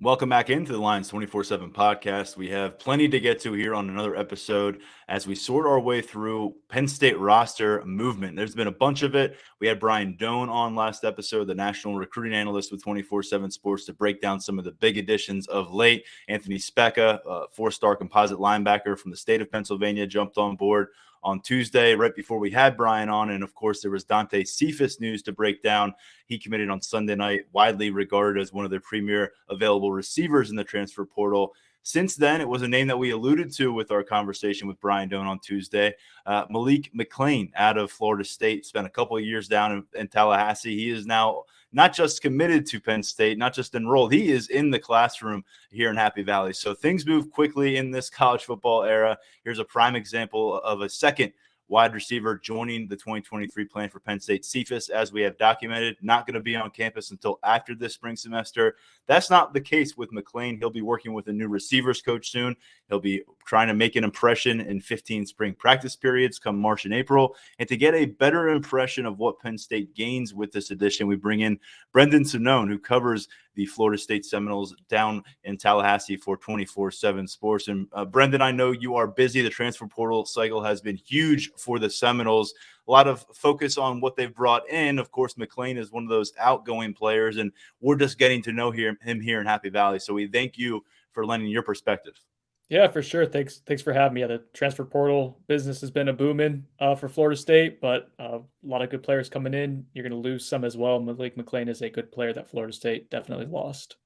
Welcome back into the Lions247 Podcast. We have plenty to get to here on another episode as we sort our way through Penn State roster movement. There's been a bunch of it. We had Brian Doan on last episode, the national recruiting analyst with 247 Sports, to break down some of the big additions of late. Anthony Specca, four-star composite linebacker from the state of Pennsylvania, jumped on board on Tuesday, right before we had Brian on. And of course, there was Dante Cephas news to break down. He committed on Sunday night, widely regarded as one of the premier available receivers in the transfer portal. Since then, it was a name that we alluded to with our conversation with Brian Doan on Tuesday. Malik McClain out of Florida State, spent a couple of years down in Tallahassee. He is now not just committed to Penn State, not just enrolled. He is in the classroom here in Happy Valley. So things move quickly in this college football era. Here's a prime example of a second wide receiver joining the 2023 plan for Penn State. Cephas, as we have documented, not going to be on campus until after this spring semester. That's not the case with McClain. He'll be working with a new receivers coach soon. He'll be trying to make an impression in 15 spring practice periods come March and April. And to get a better impression of what Penn State gains with this addition, we bring in Brendan Sonnone, who covers the Florida State Seminoles down in Tallahassee for 247 Sports. And Brendan, I know you are busy. The transfer portal cycle has been huge for the Seminoles. A lot of focus on what they've brought in. Of course, McClain is one of those outgoing players, and we're just getting to know him here in Happy Valley. So we thank you for lending your perspective. Yeah, for sure. Thanks for having me. Yeah, the transfer portal business has been a booming for Florida State, but a lot of good players coming in. You're going to lose some as well. Malik McClain is a good player that Florida State definitely lost.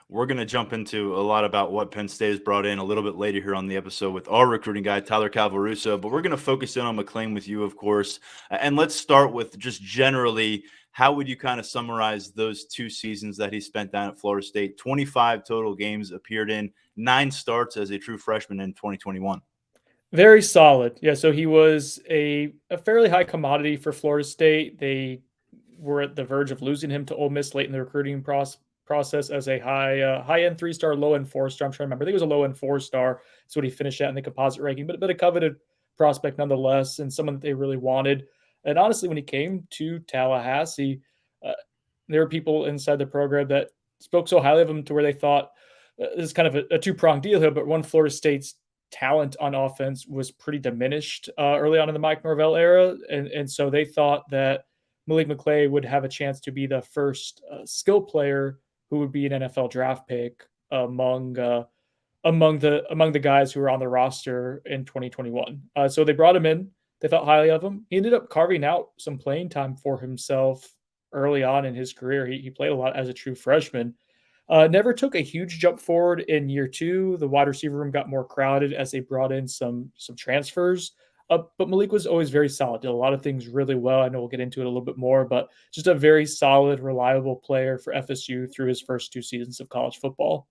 We're going to jump into a lot about what Penn State has brought in a little bit later here on the episode with our recruiting guy, Tyler Calvaruso, but we're going to focus in on McClain with you, of course. And let's start with just generally, how would you kind of summarize those 2 seasons that he spent down at Florida State? 25 total games appeared in, 9 starts as a true freshman in 2021. Very solid. Yeah, so he was a fairly high commodity for Florida State. They were at the verge of losing him to Ole Miss late in the recruiting process as a high-end 3-star, low-end 4-star. I'm trying to remember. I think it was a low-end 4-star. That's what he finished at in the composite ranking, but a coveted prospect nonetheless, and someone that they really wanted. And honestly, when he came to Tallahassee, there were people inside the program that spoke so highly of him to where they thought this is kind of a two-pronged deal here, but one, Florida State's talent on offense was pretty diminished early on in the Mike Norvell era. And so they thought that Malik McClain would have a chance to be the first skill player who would be an NFL draft pick among the guys who were on the roster in 2021. So they brought him in. They thought highly of him. He ended up carving out some playing time for himself early on in his career. He played a lot as a true freshman. Never took a huge jump forward in year 2. The wide receiver room got more crowded as they brought in some transfers. But Malik was always very solid. Did a lot of things really well. I know we'll get into it a little bit more, but just a very solid, reliable player for FSU through his first 2 seasons of college football.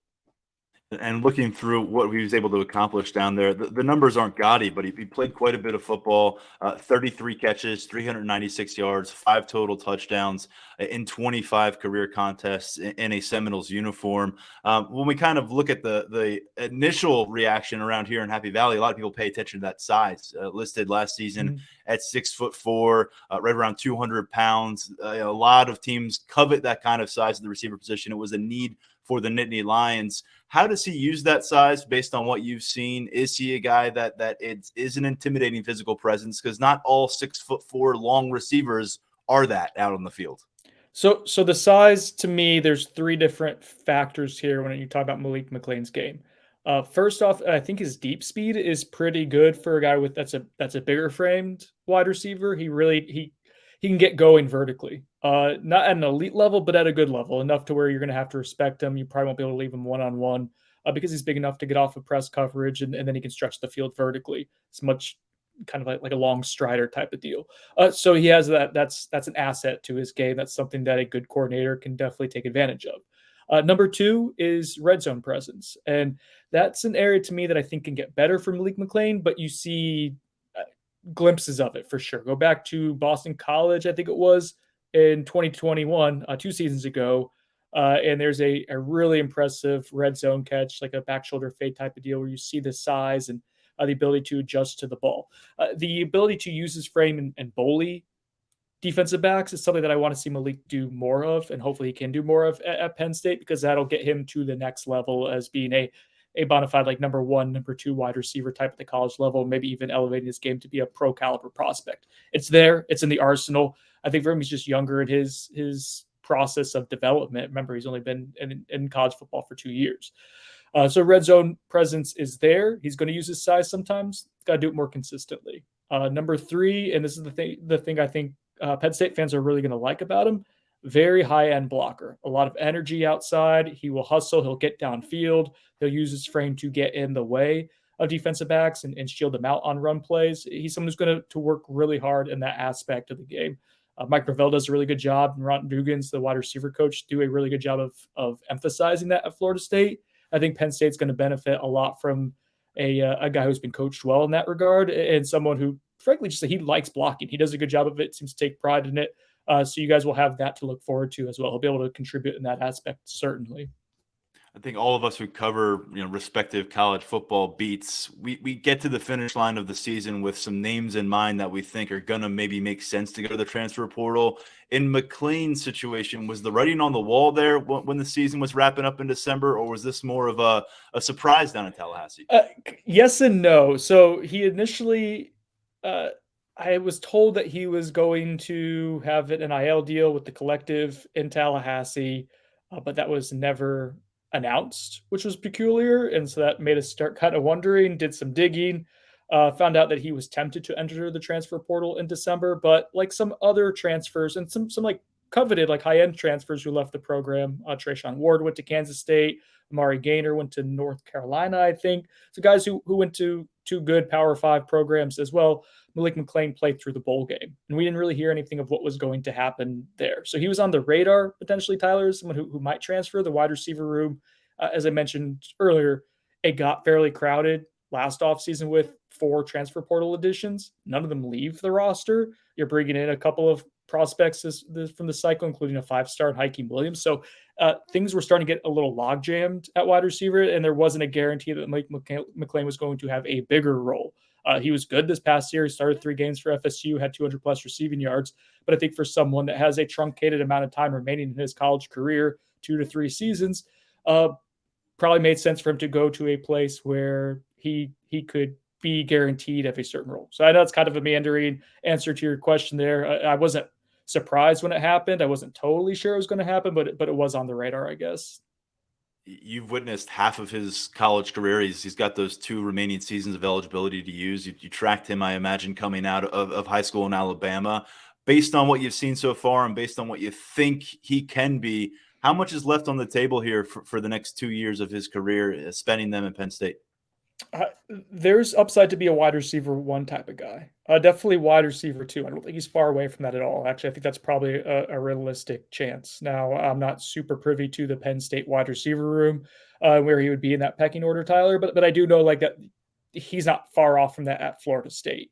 And looking through what he was able to accomplish down there, the numbers aren't gaudy, but he played quite a bit of football, 33 catches, 396 yards, 5 total touchdowns in 25 career contests in a Seminoles uniform. When we kind of look at the initial reaction around here in Happy Valley, a lot of people pay attention to that size. Listed last season at 6'4", right around 200 pounds. A lot of teams covet that kind of size at the receiver position. It was a need for the Nittany Lions. How does he use that size based on what you've seen? Is he a guy that is an intimidating physical presence? Because not all 6'4" long receivers are that out on the field. So the size, to me, there's 3 different factors here when you talk about Malik McClain's game. First off, I think his deep speed is pretty good for a guy with that's a bigger framed wide receiver. He can get going vertically. Not at an elite level, but at a good level, enough to where you're going to have to respect him. You probably won't be able to leave him one-on-one because he's big enough to get off of press coverage, and then he can stretch the field vertically. It's much kind of like a long strider type of deal. So he has that. That's an asset to his game. That's something that a good coordinator can definitely take advantage of. Number 2 is red zone presence. And that's an area to me that I think can get better for Malik McClain, but you see glimpses of it for sure. Go back to Boston College, I think it was, in 2021, 2 seasons ago. And there's a really impressive red zone catch, like a back shoulder fade type of deal where you see the size and the ability to adjust to the ball. The ability to use his frame and bully defensive backs is something that I want to see Malik do more of, and hopefully he can do more of at Penn State, because that'll get him to the next level as being a bona fide like number 1, number 2 wide receiver type at the college level, maybe even elevating his game to be a pro caliber prospect. It's there, it's in the arsenal. I think for him, he's just younger in his process of development. Remember, he's only been in college football for 2 years. So red zone presence is there. He's going to use his size sometimes. Got to do it more consistently. Number 3, and this is the thing I think Penn State fans are really going to like about him, very high-end blocker. A lot of energy outside. He will hustle. He'll get downfield. He'll use his frame to get in the way of defensive backs and shield them out on run plays. He's someone who's going to work really hard in that aspect of the game. Mike Gravel does a really good job, and Ron Dugans, the wide receiver coach, do a really good job of emphasizing that at Florida State. I think Penn State's going to benefit a lot from a guy who's been coached well in that regard, and someone who, frankly, just he likes blocking. He does a good job of it, seems to take pride in it. So you guys will have that to look forward to as well. He'll be able to contribute in that aspect, certainly. I think all of us who cover, respective college football beats, we get to the finish line of the season with some names in mind that we think are going to maybe make sense to go to the transfer portal. In McClain's situation, was the writing on the wall there when the season was wrapping up in December, or was this more of a surprise down in Tallahassee? Yes and no. So he initially, I was told that he was going to have an NIL deal with the collective in Tallahassee, but that was never announced, which was peculiar. And so that made us start kind of wondering, did some digging, found out that he was tempted to enter the transfer portal in December, but like some other transfers and some like coveted, like high-end transfers who left the program, Trayshawn Ward went to Kansas State, Amari Gaynor went to North Carolina, I think. So guys who went to 2 good Power 5 programs as well. Malik McClain played through the bowl game, and we didn't really hear anything of what was going to happen there. So he was on the radar, potentially, Tyler, as someone who might transfer. The wide receiver room, as I mentioned earlier, it got fairly crowded last offseason with 4 transfer portal additions. None of them leave the roster. You're bringing in a couple of prospects from the cycle, including a 5-star in Hakeem Williams. So things were starting to get a little log jammed at wide receiver, and there wasn't a guarantee that Mike McClain was going to have a bigger role. He was good this past year. He started 3 games for FSU, had 200-plus receiving yards. But I think for someone that has a truncated amount of time remaining in his college career, 2 to 3 seasons, probably made sense for him to go to a place where he could be guaranteed of a certain role. So I know it's kind of a meandering answer to your question there. I wasn't surprised when it happened. I wasn't totally sure it was going to happen, but it was on the radar, I guess. You've witnessed half of his college career. He's got those 2 remaining seasons of eligibility to use. You tracked him, I imagine, coming out of high school in Alabama. Based on what you've seen so far and based on what you think he can be, how much is left on the table here for the next 2 years of his career, spending them in Penn State? There's upside to be a wide receiver 1 type of guy. Definitely wide receiver 2. I don't think he's far away from that at all. Actually, I think that's probably a realistic chance. Now, I'm not super privy to the Penn State wide receiver room where he would be in that pecking order, Tyler, but I do know like that he's not far off from that at Florida State.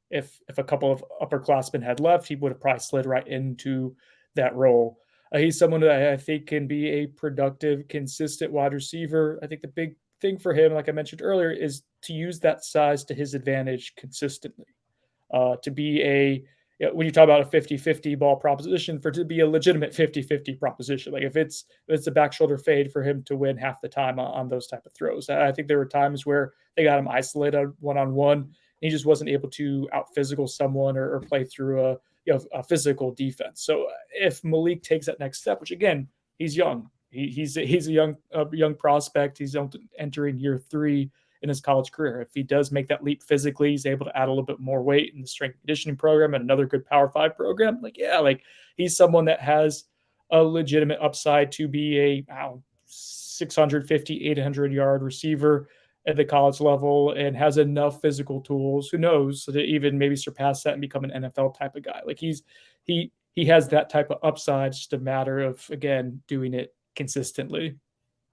If a couple of upperclassmen had left, he would have probably slid right into that role. He's someone that I think can be a productive, consistent wide receiver. I think the big thing for him, like I mentioned earlier, is to use that size to his advantage consistently. To be when you talk about a 50-50 ball proposition, to be a legitimate 50-50 proposition. Like if it's a back shoulder fade for him to win half the time on those type of throws. I think there were times where they got him isolated one-on-one, and he just wasn't able to out physical someone or play through a physical defense. So if Malik takes that next step, which again, he's young. He's a young prospect. He's entering year 3 in his college career. If he does make that leap physically, he's able to add a little bit more weight in the strength and conditioning program and another good Power 5 program. He's someone that has a legitimate upside to be a 650, 800 yard receiver at the college level and has enough physical tools, who knows, to even maybe surpass that and become an NFL type of guy. Like he has that type of upside. It's just a matter of, again, doing it consistently.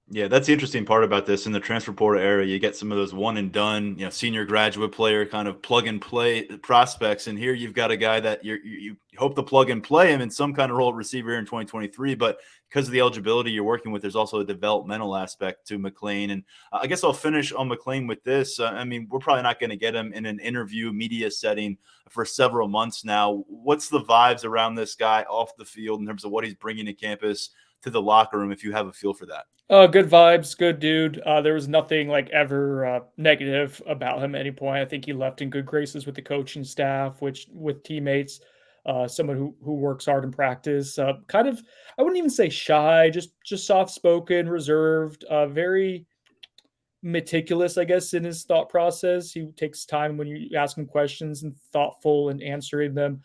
Yeah, that's the interesting part about this in the transfer portal era. You get some of those one and done, senior graduate player kind of plug and play prospects, and here you've got a guy that you hope to plug and play him in some kind of role at receiver here in 2023. But because of the eligibility you're working with, there's also a developmental aspect to McClain. And I guess I'll finish on McClain with this. I mean, we're probably not going to get him in an interview media setting for several months now. What's the vibes around this guy off the field in terms of what he's bringing to campus, to the locker room, if you have a feel for that? Good vibes, good dude. There was nothing like ever negative about him at any point. I think he left in good graces with the coaching staff, which with teammates. Someone who works hard in practice. Kind of, I wouldn't even say shy, just soft spoken, reserved. Very meticulous, I guess, in his thought process. He takes time when you ask him questions and thoughtful in answering them.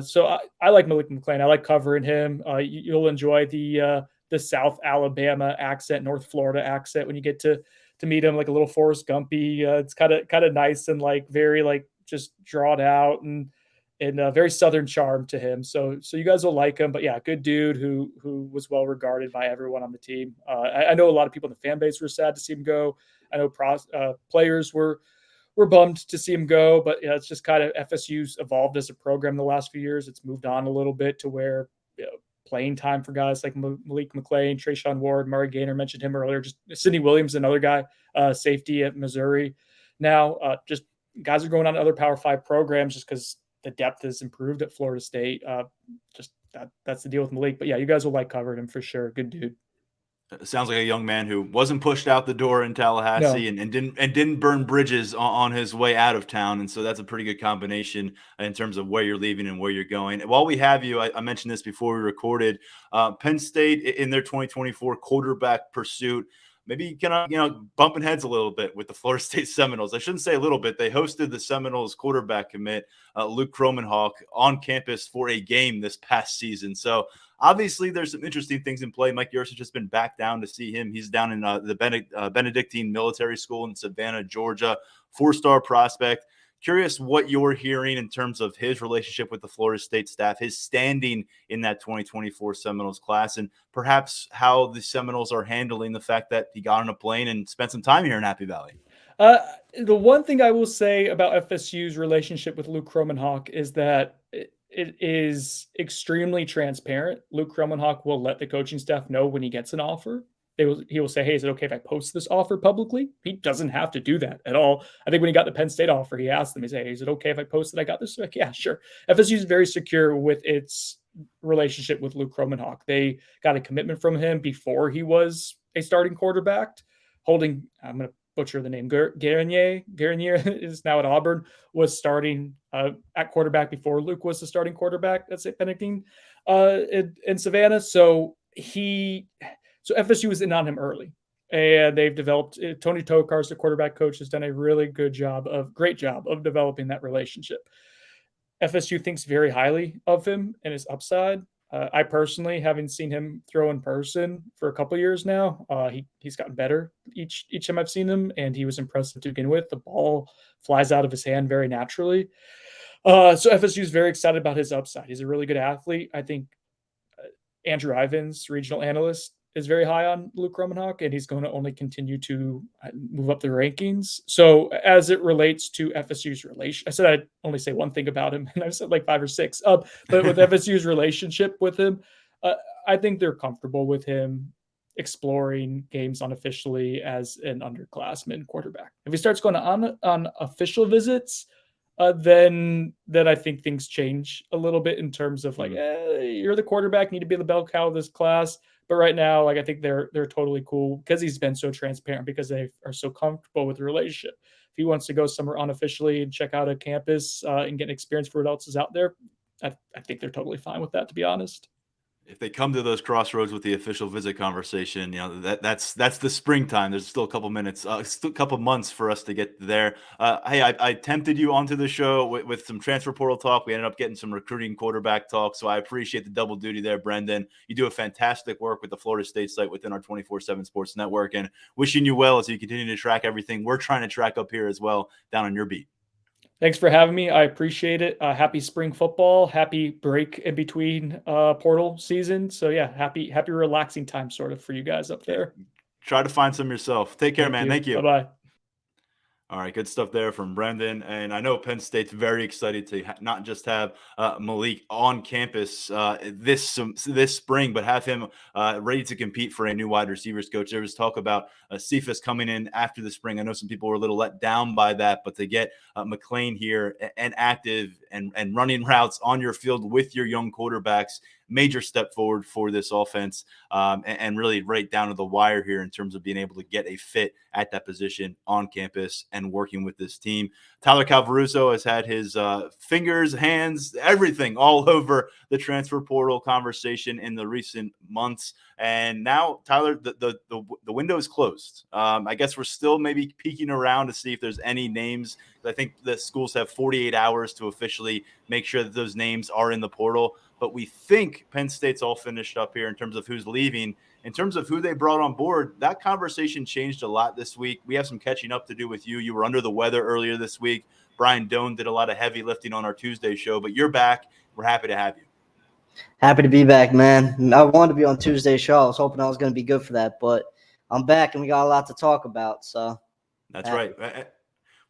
So I like Malik McClain. I like covering him. You'll enjoy the South Alabama accent, North Florida accent when you get to meet him, like a little Forrest Gumpy. It's kind of nice and like very like just drawn out and very Southern charm to him. So you guys will like him. But yeah, good dude who was well regarded by everyone on the team. I know a lot of people in the fan base were sad to see him go. I know players were bummed to see him go, but yeah, it's just kind of FSU's evolved as a program the last few years. It's moved on a little bit to where playing time for guys like Malik McClain, Trayshawn Ward, Murray Gaynor, mentioned him earlier. Just Sidney Williams, another guy, safety at Missouri. Now, just guys are going on to other Power 5 programs just because the depth has improved at Florida State. Just that's the deal with Malik. But yeah, you guys will like covering him for sure. Good dude. Sounds like a young man who wasn't pushed out the door in Tallahassee No. and didn't burn bridges on his way out of town. And so that's a pretty good combination in terms of where you're leaving and where you're going. While we have you, I mentioned this before we recorded, Penn State in their 2024 quarterback pursuit, maybe kind of, bumping heads a little bit with the Florida State Seminoles. I shouldn't say a little bit. They hosted the Seminoles quarterback commit, Luke Kromenhawk, on campus for a game this past season. So obviously, there's some interesting things in play. Mike Yurcich has been back down to see him. He's down in the Benedictine Military School in Savannah, Georgia, 4-star prospect. Curious what you're hearing in terms of his relationship with the Florida State staff, his standing in that 2024 Seminoles class, and perhaps how the Seminoles are handling the fact that he got on a plane and spent some time here in Happy Valley. The one thing I will say about FSU's relationship with Luke Kromenhawk is that it is extremely transparent. Luke Kromenhawk will let the coaching staff know when he gets an offer. He will say, hey, is it okay if I post this offer publicly? He doesn't have to do that at all. I think when he got the Penn State offer, he asked them, he said, hey, is it okay if I post that I got this? Like, yeah, sure. FSU is very secure with its relationship with Luke Kromenhawk. They got a commitment from him before he was a starting quarterback, holding, I'm going to butcher the name, Garnier is now at Auburn, was starting at quarterback before Luke was the starting quarterback at St. Benedictine in Savannah. So FSU was in on him early, and they've developed. Tony Tokarz, the quarterback coach, has done a really great job of developing that relationship. FSU thinks very highly of him and his upside. I personally, having seen him throw in person for a couple years now, he's gotten better each time I've seen him, and he was impressive to begin with. The ball flies out of his hand very naturally. So FSU is very excited about his upside. He's a really good athlete. I think Andrew Ivins, regional analyst, is very high on Luke Kromenhawk, and he's going to only continue to move up the rankings. So as it relates to FSU's relation, I said I'd only say one thing about him, and I've said like 5 or 6. But with FSU's relationship with him, I think they're comfortable with him exploring games unofficially as an underclassman quarterback. If he starts going on official visits, then I think things change a little bit in terms of like, you're the quarterback, need to be the bell cow of this class. But right now, like I think they're totally cool because he's been so transparent, because they are so comfortable with the relationship. If he wants to go somewhere unofficially and check out a campus and get an experience for what else is out there, I think they're totally fine with that, to be honest. If they come to those crossroads with the official visit conversation, that's the springtime. There's still a couple minutes, still a couple months for us to get there. Hey, I tempted you onto the show with some transfer portal talk. We ended up getting some recruiting quarterback talk, so I appreciate the double duty there, Brendan. You do a fantastic work with the Florida State site within our 24/7 Sports Network, and wishing you well as you continue to track everything we're trying to track up here as well down on your beat. Thanks for having me. I appreciate it. Happy spring football. Happy break in between portal season. So yeah, happy relaxing time sort of for you guys up there. Try to find some yourself. Take care, man. Thank you. Bye-bye. All right, good stuff there from Brendan. And I know Penn State's very excited to not just have Malik on campus this spring, but have him ready to compete for a new wide receivers coach. There was talk about Cephas coming in after the spring. I know some people were a little let down by that, but to get McLean here and active and running routes on your field with your young quarterbacks, major step forward for this offense, and really right down to the wire here in terms of being able to get a fit at that position on campus and working with this team. Tyler Calvaruso has had his fingers, hands, everything all over the transfer portal conversation in the recent months. And now, Tyler, the window is closed. I guess we're still maybe peeking around to see if there's any names. I think the schools have 48 hours to officially make sure that those names are in the portal. But we think Penn State's all finished up here in terms of who's leaving. In terms of who they brought on board, that conversation changed a lot this week. We have some catching up to do with you. You were under the weather earlier this week. Brian Doan did a lot of heavy lifting on our Tuesday show, but you're back. We're happy to have you. Happy to be back, man. I wanted to be on Tuesday's show. I was hoping I was going to be good for that, but I'm back and we got a lot to talk about. So that's right.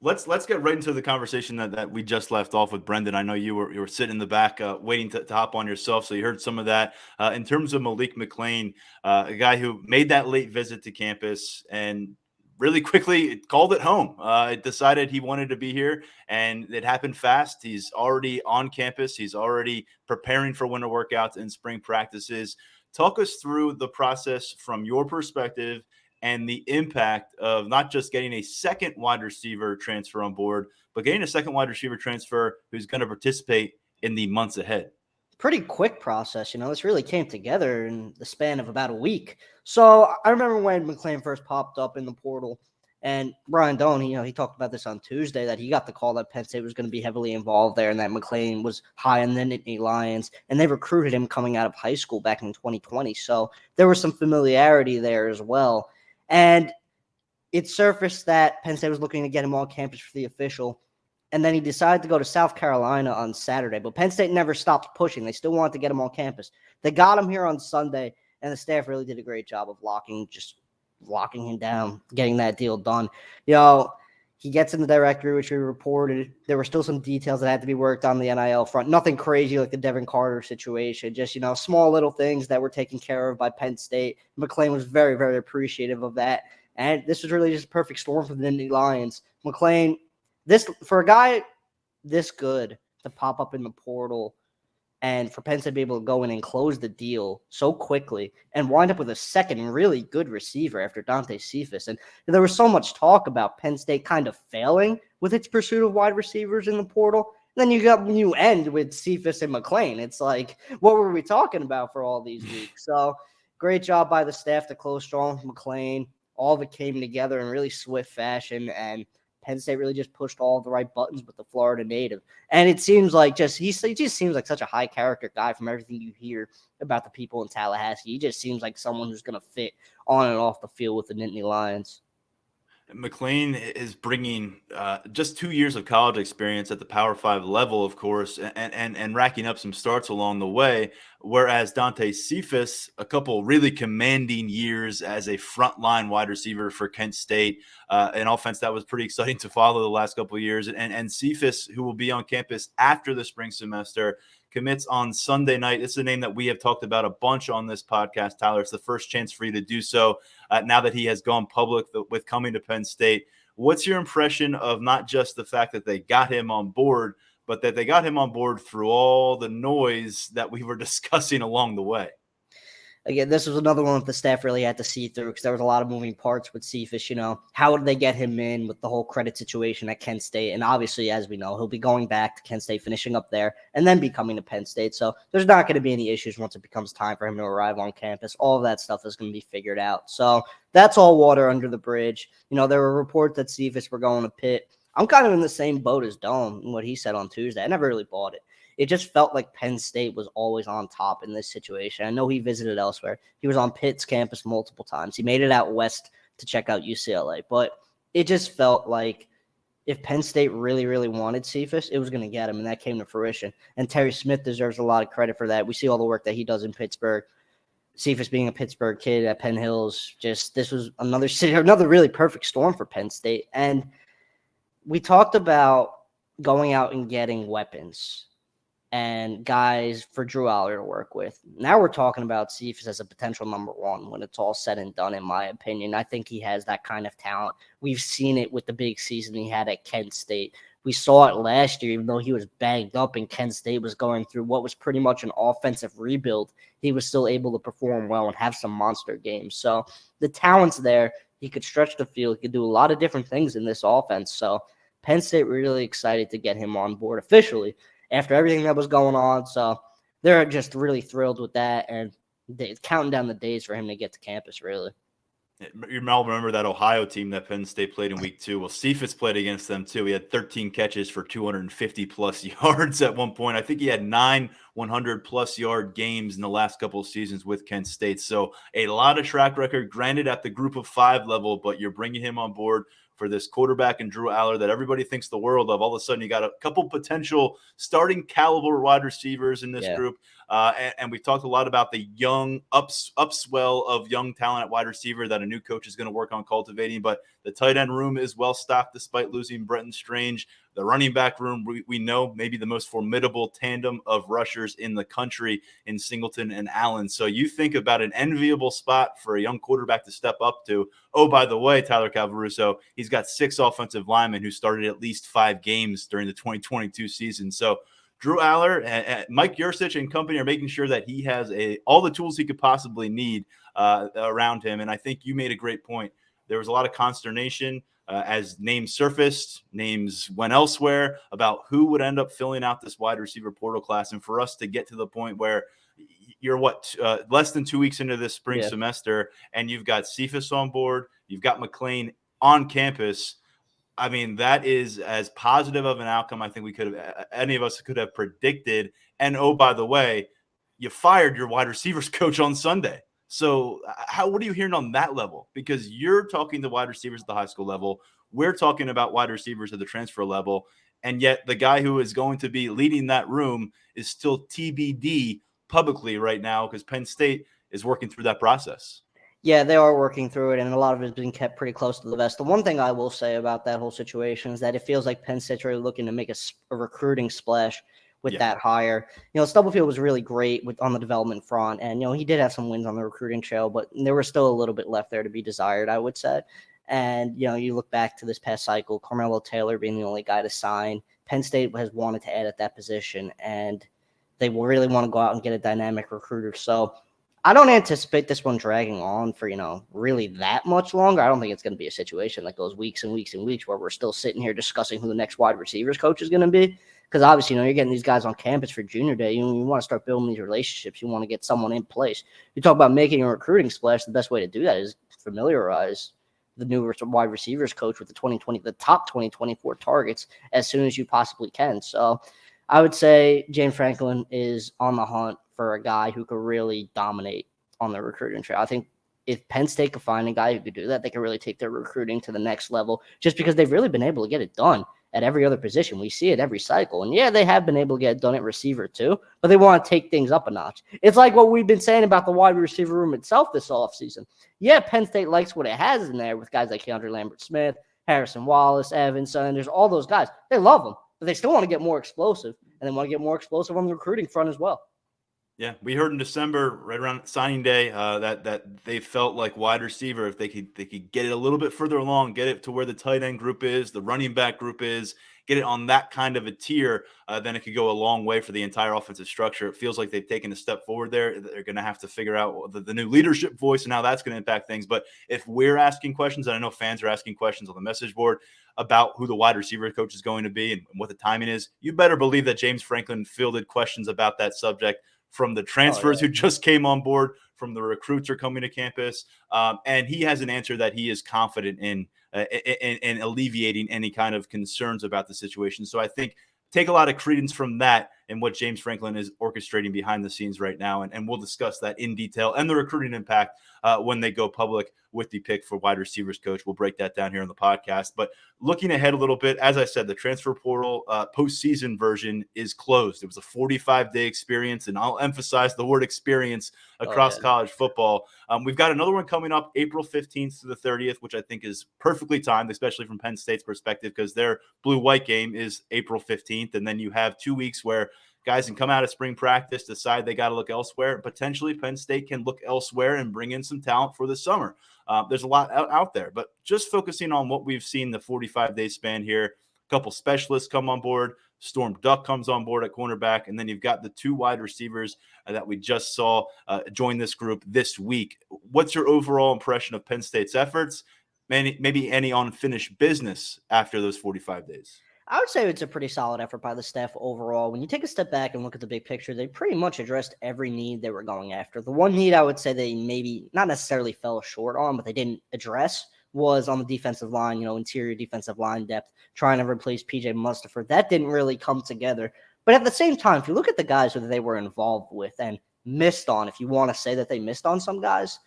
Let's get right into the conversation that we just left off with Brendan. I know you were sitting in the back waiting to hop on yourself, so you heard some of that. In terms of Malik McLean, a guy who made that late visit to campus and really quickly called it home. It decided he wanted to be here, and it happened fast. He's already on campus. He's already preparing for winter workouts and spring practices. Talk us through the process from your perspective and the impact of not just getting a second wide receiver transfer on board, but getting a second wide receiver transfer who's going to participate in the months ahead. Pretty quick process. This really came together in the span of about a week. So I remember when McLean first popped up in the portal, and Brian Doan, he talked about this on Tuesday, that he got the call that Penn State was going to be heavily involved there and that McLean was high on the Nittany Lions, and they recruited him coming out of high school back in 2020. So there was some familiarity there as well. And it surfaced that Penn State was looking to get him on campus for the official. And then he decided to go to South Carolina on Saturday. But Penn State never stopped pushing. They still wanted to get him on campus. They got him here on Sunday, and the staff really did a great job of locking him down, getting that deal done. He gets in the directory, which we reported. There were still some details that had to be worked on the NIL front. Nothing crazy like the Devin Carter situation. Just, small little things that were taken care of by Penn State. McLean was very, very appreciative of that. And this was really just a perfect storm for the Nittany Lions. McLean, for a guy this good to pop up in the portal and for Penn State to be able to go in and close the deal so quickly and wind up with a second really good receiver after Dante Cephas. And there was so much talk about Penn State kind of failing with its pursuit of wide receivers in the portal. And then you end with Cephas and McLean. It's like, what were we talking about for all these weeks? So great job by the staff to close strong with McLean. All of it came together in really swift fashion, and Penn State really just pushed all the right buttons with the Florida native. And it seems like he just seems like such a high character guy from everything you hear about the people in Tallahassee. He just seems like someone who's going to fit on and off the field with the Nittany Lions. McLean is bringing just 2 years of college experience at the Power 5 level, of course, and racking up some starts along the way, whereas Dante Cephas, a couple really commanding years as a frontline wide receiver for Kent State, an offense that was pretty exciting to follow the last couple of years, and Cephas, who will be on campus after the spring semester, commits on Sunday night. It's a name that we have talked about a bunch on this podcast, Tyler. It's the first chance for you to do so now that he has gone public with coming to Penn State. What's your impression of not just the fact that they got him on board, but that they got him on board through all the noise that we were discussing along the way? Again, this was another one that the staff really had to see through because there was a lot of moving parts with Cephas. How did they get him in with the whole credit situation at Kent State? And obviously, as we know, he'll be going back to Kent State, finishing up there, and then be coming to Penn State. So there's not going to be any issues once it becomes time for him to arrive on campus. All of that stuff is going to be figured out. So that's all water under the bridge. There were reports that Cephas were going to Pitt. I'm kind of in the same boat as Dome and what he said on Tuesday. I never really bought it. It just felt like Penn State was always on top in this situation. I know he visited elsewhere. He was on Pitt's campus multiple times. He made it out west to check out UCLA. But it just felt like if Penn State really, really wanted Cephas, it was going to get him, and that came to fruition. And Terry Smith deserves a lot of credit for that. We see all the work that he does in Pittsburgh. Cephas being a Pittsburgh kid at Penn Hills, this was another really perfect storm for Penn State. And we talked about going out and getting weapons and guys for Drew Aller to work with. Now we're talking about Cephas as a potential number one when it's all said and done, in my opinion. I think he has that kind of talent. We've seen it with the big season he had at Kent State. We saw it last year, even though he was banged up and Kent State was going through what was pretty much an offensive rebuild. He was still able to perform well and have some monster games. So the talent's there. He could stretch the field. He could do a lot of different things in this offense. So Penn State really excited to get him on board officially after everything that was going on. So they're just really thrilled with that, and counting down the days for him to get to campus, really. You all remember that Ohio team that Penn State played in week 2. Well, Cephas played against them too. He had 13 catches for 250-plus yards at one point. I think he had 9 100-plus yard games in the last couple of seasons with Kent State. So a lot of track record, granted at the group of 5 level, but you're bringing him on board for this quarterback and Drew Aller that everybody thinks the world of. All of a sudden, you got a couple potential starting caliber wide receivers in this group. And we've talked a lot about the young upswell of young talent at wide receiver that a new coach is going to work on cultivating. But the tight end room is well stocked despite losing Brenton Strange. The running back room, we know maybe the most formidable tandem of rushers in the country in Singleton and Allen. So you think about an enviable spot for a young quarterback to step up to. Oh, by the way, Tyler Calvaruso, he's got 6 offensive linemen who started at least 5 games during the 2022 season. So Drew Aller, Mike Yursich and company are making sure that he has all the tools he could possibly need around him. And I think you made a great point. There was a lot of consternation as names surfaced, names went elsewhere about who would end up filling out this wide receiver portal class. And for us to get to the point where you're less than 2 weeks into this spring semester, and you've got Cephas on board, you've got McLean on campus. I mean, that is as positive of an outcome I think any of us could have predicted. And oh, by the way, you fired your wide receivers coach on Sunday. So what are you hearing on that level? Because you're talking to wide receivers at the high school level. We're talking about wide receivers at the transfer level. And yet the guy who is going to be leading that room is still TBD publicly right now because Penn State is working through that process. Yeah, they are working through it, and a lot of it has been kept pretty close to the vest. The one thing I will say about that whole situation is that it feels like Penn State's really looking to make a recruiting splash with that hire. Stubblefield was really great on the development front, and, he did have some wins on the recruiting trail, but there was still a little bit left there to be desired, I would say. And, you look back to this past cycle, Carmelo Taylor being the only guy to sign. Penn State has wanted to add at that position, and they will really want to go out and get a dynamic recruiter. So I don't anticipate this one dragging on for, really that much longer. I don't think it's going to be a situation that goes weeks and weeks and weeks where we're still sitting here discussing who the next wide receivers coach is going to be. Because obviously, you're getting these guys on campus for junior day. You want to start building these relationships. You want to get someone in place. You talk about making a recruiting splash. The best way to do that is familiarize the new wide receivers coach with the top 2024 targets as soon as you possibly can. So I would say James Franklin is on the hunt for a guy who could really dominate on the recruiting trail. I think if Penn State could find a guy who could do that, they could really take their recruiting to the next level just because they've really been able to get it done at every other position. We see it every cycle. And, they have been able to get it done at receiver too, but they want to take things up a notch. It's like what we've been saying about the wide receiver room itself this offseason. Yeah, Penn State likes what it has in there with guys like Keandre Lambert-Smith, Harrison Wallace, Evans, Sanders, all those guys. They love them, but they still want to get more explosive, and they want to get more explosive on the recruiting front as well. Yeah, we heard in December, right around signing day, that they felt like wide receiver, if they could get it a little bit further along, get it to where the tight end group is, the running back group is, get it on that kind of a tier, then it could go a long way for the entire offensive structure. It feels like they've taken a step forward there. They're going to have to figure out the new leadership voice and how that's going to impact things. But if we're asking questions, and I know fans are asking questions on the message board about who the wide receiver coach is going to be and what the timing is, you better believe that James Franklin fielded questions about that subject from the transfers who just came on board, from the recruits who are coming to campus. And he has an answer that he is confident in alleviating any kind of concerns about the situation. So I think take a lot of credence from that and what James Franklin is orchestrating behind the scenes right now. And we'll discuss that in detail and the recruiting impact when they go public with the pick for wide receivers coach. We'll break that down here on the podcast. But looking ahead a little bit, as I said, the transfer portal postseason version is closed. It was a 45-day experience, and I'll emphasize the word experience across college football. We've got another one coming up April 15th to the 30th, which I think is perfectly timed, especially from Penn State's perspective, because their blue-white game is April 15th. And then you have 2 weeks where guys can come out of spring practice, decide they got to look elsewhere. Potentially Penn State can look elsewhere and bring in some talent for the summer. There's a lot out there, but just focusing on what we've seen the 45-day span here, a couple specialists come on board. Storm Duck comes on board at cornerback, and then you've got the 2 wide receivers that we just saw join this group this week. What's your overall impression of Penn State's efforts? Maybe any unfinished business after those 45 days? I would say it's a pretty solid effort by the staff overall. When you take a step back and look at the big picture, they pretty much addressed every need they were going after. The one need I would say they maybe not necessarily fell short on, but they didn't address was on the defensive line, interior defensive line depth, trying to replace PJ Mustipher. That didn't really come together. But at the same time, if you look at the guys that they were involved with and missed on, if you want to say that they missed on some guys,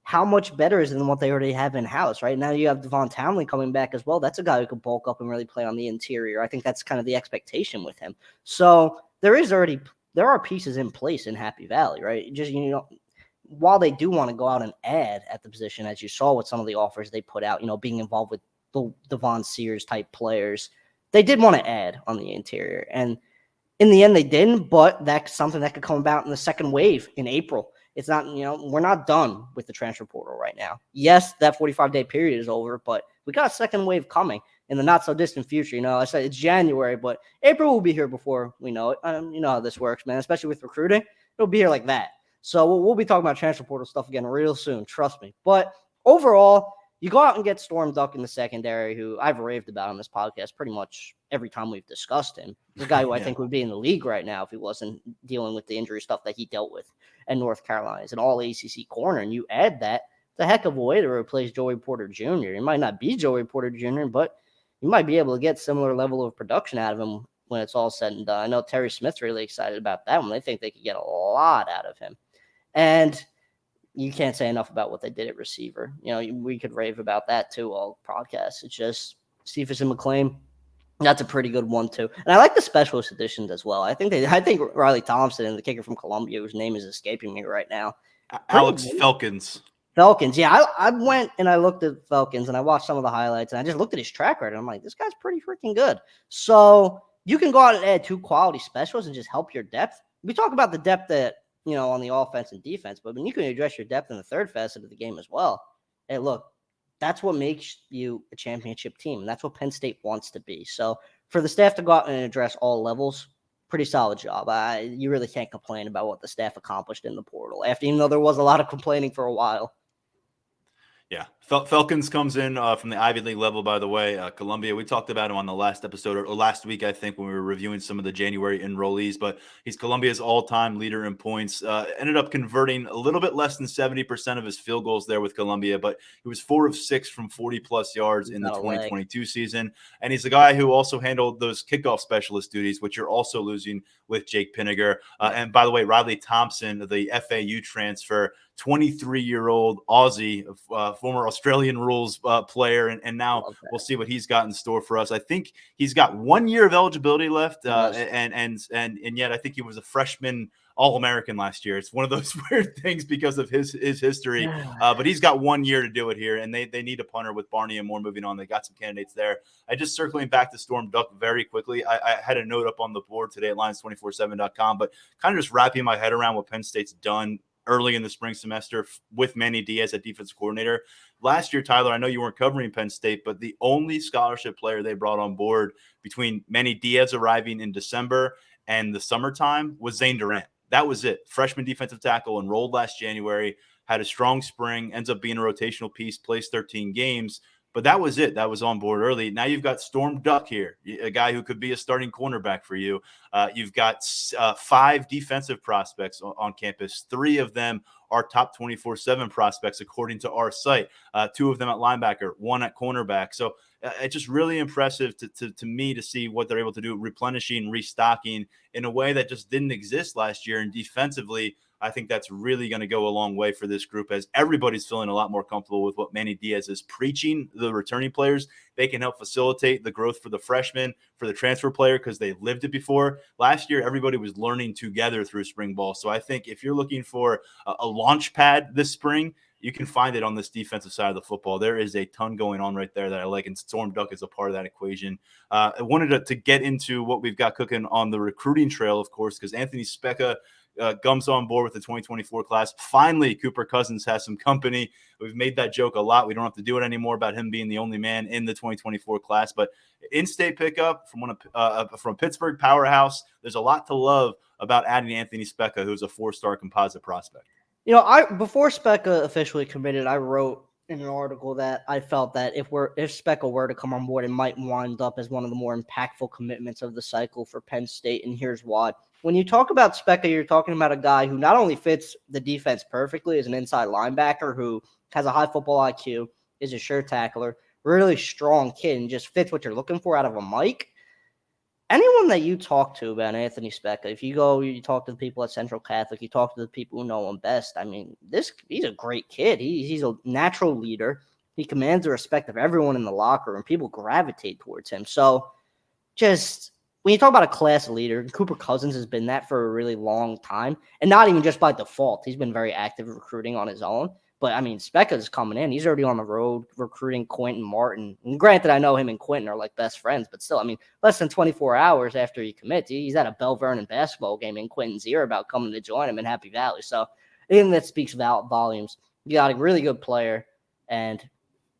how much better is it than what they already have in-house? Right now you have Devon Townley coming back as well. That's a guy who could bulk up and really play on the interior. I think that's kind of the expectation with him. So there are pieces in place in Happy Valley, right? Just, while they do want to go out and add at the position, as you saw with some of the offers they put out, being involved with the Devon Sears type players, they did want to add on the interior. And in the end, they didn't, but that's something that could come about in the second wave in April. It's not, we're not done with the transfer portal right now. Yes, that 45-day period is over, but we got a second wave coming in the not-so-distant future. I said it's January, but April will be here before we know it. You know how this works, man, especially with recruiting. It'll be here like that. So we'll be talking about transfer portal stuff again real soon, trust me. But overall, you go out and get Storm Duck in the secondary, who I've raved about on this podcast pretty much every time we've discussed him. The guy who I think would be in the league right now if he wasn't dealing with the injury stuff that he dealt with at North Carolina. It's an all-ACC corner, and you add that, it's a heck of a way to replace Joey Porter Jr. It might not be Joey Porter Jr., but you might be able to get similar level of production out of him when it's all said and done. I know Terry Smith's really excited about that one. They think they could get a lot out of him. And you can't say enough about what they did at receiver. We could rave about that too all podcasts. It's just Cephas and McClain. That's a pretty good one too. And I like the specialist additions as well. I think Riley Thompson and the kicker from Columbia, whose name is escaping me right now. Alex Felkins. Yeah. I went and I looked at Felkins and I watched some of the highlights and I just looked at his track record. And I'm like, this guy's pretty freaking good. So you can go out and add 2 quality specialists and just help your depth. We talk about the depth that, on the offense and defense, but when you can address your depth in the third facet of the game as well, hey, look, that's what makes you a championship team. And that's what Penn State wants to be. So for the staff to go out and address all levels, pretty solid job. You really can't complain about what the staff accomplished in the portal, even though there was a lot of complaining for a while. Yeah. Felkins comes in from the Ivy League level, by the way. Columbia, we talked about him on the last episode or last week, I think, when we were reviewing some of the January enrollees. But he's Columbia's all-time leader in points. Ended up converting a little bit less than 70% of his field goals there with Columbia, but he was 4 of 6 from 40-plus yards in the 2022 season. And he's the guy who also handled those kickoff specialist duties, which you're also losing with Jake Pinniger. And by the way, Riley Thompson, the FAU transfer, 23-year-old Aussie, former Australian rules player, and now we'll see what he's got in store for us. I think he's got 1 year of eligibility left, and yet I think he was a freshman All-American last year. It's one of those weird things because of his history, but he's got 1 year to do it here, and they need a punter with Barney and Moore moving on. They got some candidates there. I just circling back to Storm Duck very quickly. I had a note up on the board today at Lions247.com, but kind of just wrapping my head around what Penn State's done early in the spring semester with Manny Diaz at defensive coordinator. Last year, Tyler, I know you weren't covering Penn State, but the only scholarship player they brought on board between Manny Diaz arriving in December and the summertime was Zane Durant. That was it. Freshman defensive tackle, enrolled last January, had a strong spring, ends up being a rotational piece, plays 13 games. but that was it. That was on board early. Now you've got Storm Duck here, a guy who could be a starting cornerback for you. You've got 5 defensive prospects on campus. 3 of them are top 24/7 prospects, according to our site. 2 of them at linebacker, 1 at cornerback. So it's just really impressive to me to see what they're able to do, replenishing, restocking in a way that just didn't exist last year. And defensively, I think that's really going to go a long way for this group, as everybody's feeling a lot more comfortable with what Manny Diaz is preaching. The returning players, they can help facilitate the growth for the freshmen, for the transfer player, because they lived it before. Last year, everybody was learning together through spring ball. So I think if you're looking for a launch pad this spring, you can find it on this defensive side of the football. There is a ton going on right there that I like, and Storm Duck is a part of that equation. I wanted to get into what we've got cooking on the recruiting trail, of course, because Anthony Specca comes on board with the 2024 class. Finally, Cooper Cousins has some company. We've made that joke a lot. We don't have to do it anymore about him being the only man in the 2024 class. But in-state pickup from Pittsburgh powerhouse. There's a lot to love about adding Anthony Specca, who's a 4-star composite prospect. Before Specca officially committed, I wrote in an article that I felt that if Specca were to come on board, it might wind up as one of the more impactful commitments of the cycle for Penn State, and here's why. When you talk about Specca, you're talking about a guy who not only fits the defense perfectly as an inside linebacker who has a high football IQ, is a sure tackler, really strong kid, and just fits what you're looking for out of a Mike. Anyone that you talk to about Anthony Specca, if you talk to the people at Central Catholic, you talk to the people who know him best. I mean, he's a great kid. He's a natural leader. He commands the respect of everyone in the locker room. People gravitate towards him. So just when you talk about a class leader, Cooper Cousins has been that for a really long time, and not even just by default. He's been very active recruiting on his own. But, I mean, Specca's coming in. He's already on the road recruiting Quentin Martin. And granted, I know him and Quentin are like best friends, but still, I mean, less than 24 hours after he commits, he's at a Bell Vernon basketball game in Quentin's ear about coming to join him in Happy Valley. So I think that speaks volumes. You got a really good player and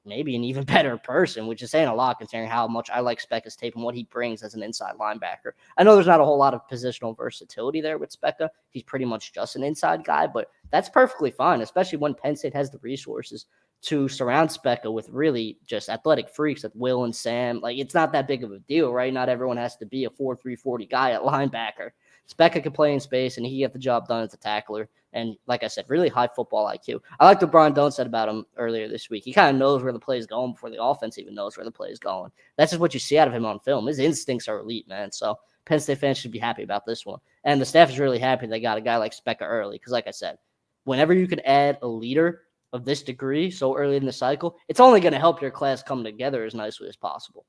maybe an even better person, which is saying a lot considering how much I like Specca's tape and what he brings as an inside linebacker. I know there's not a whole lot of positional versatility there with Specca. He's pretty much just an inside guy, but that's perfectly fine, especially when Penn State has the resources to surround Specca with really just athletic freaks like Will and Sam. Like, it's not that big of a deal, right? Not everyone has to be a 4.3 40 guy at linebacker. Specca can play in space, and he can get the job done as a tackler. And like I said, really high football IQ. I like what Brian Doan said about him earlier this week. He kind of knows where the play is going before the offense even knows where the play is going. That's just what you see out of him on film. His instincts are elite, man. So Penn State fans should be happy about this one. And the staff is really happy they got a guy like Specca early because, like I said, whenever you can add a leader of this degree so early in the cycle, it's only going to help your class come together as nicely as possible.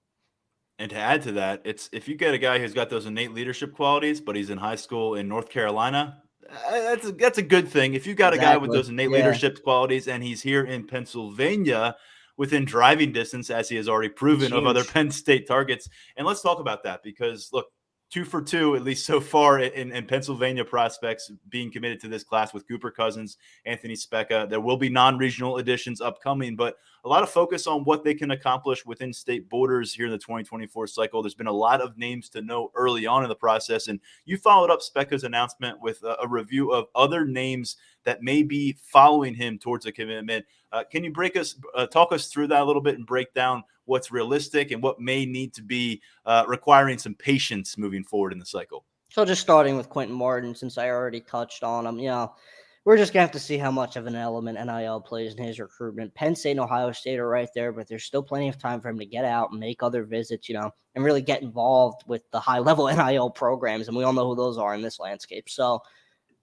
And to add to that, it's if you get a guy who's got those innate leadership qualities, but he's in high school in North Carolina, that's a good thing. If you got a guy with those innate leadership qualities and he's here in Pennsylvania within driving distance, as he has already proven, of other Penn State targets. And let's talk about that because, look, 2 for 2, at least so far, in Pennsylvania prospects being committed to this class with Cooper Cousins, Anthony Specca. There will be non-regional additions upcoming, but a lot of focus on what they can accomplish within state borders here in the 2024 cycle. There's been a lot of names to know early on in the process, and you followed up Specca's announcement with a review of other names that may be following him towards a commitment. Can you talk us through that a little bit and break down what's realistic and what may need to be requiring some patience moving forward in the cycle? So just starting with Quentin Martin, since I already touched on him, we're just going to have to see how much of an element NIL plays in his recruitment. Penn State and Ohio State are right there, but there's still plenty of time for him to get out and make other visits, and really get involved with the high-level NIL programs, and we all know who those are in this landscape. So